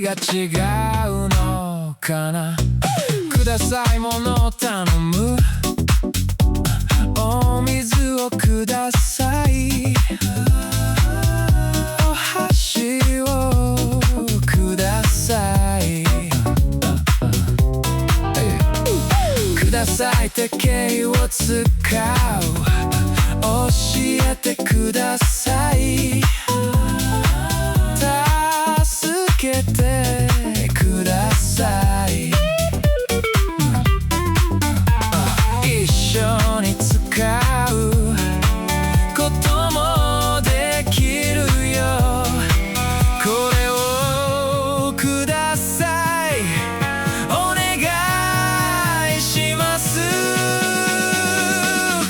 何が違うのかな。くださいものを頼む。お水をください。お箸をください。くださいって形を使う。教えてください。助けてください。一緒に使うこともできるよ。これをください。お願いします。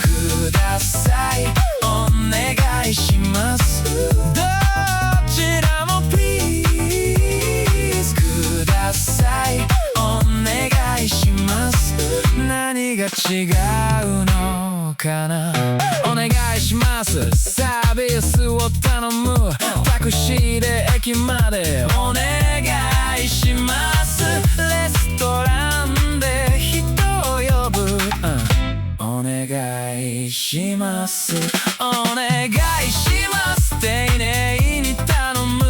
ください。お願いします。どちらも Please ください。お願いします。何が違うのかな。お願いします。サービスを頼む。タクシーで駅までお願いします。レストランで人を呼ぶ。お願いします。お願いします。丁寧に頼む。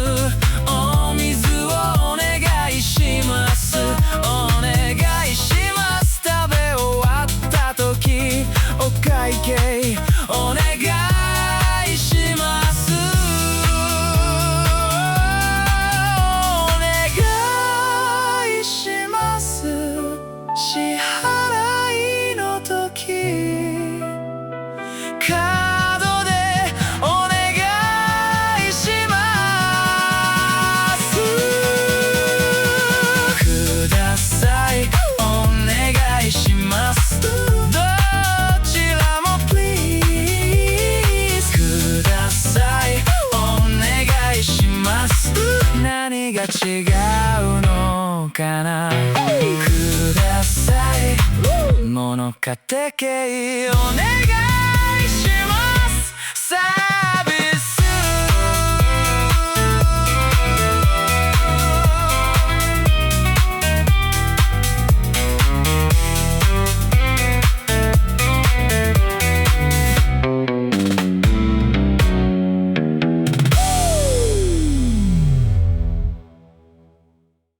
お水をお願いします。お願いします。食べ終わった時お会計お願いします。お願いします。支払いの時カードでお願いします。ください。お願いします。どちらも Please ください。お願いします。何が違うのかな。ください。物かて形お願いします。さあ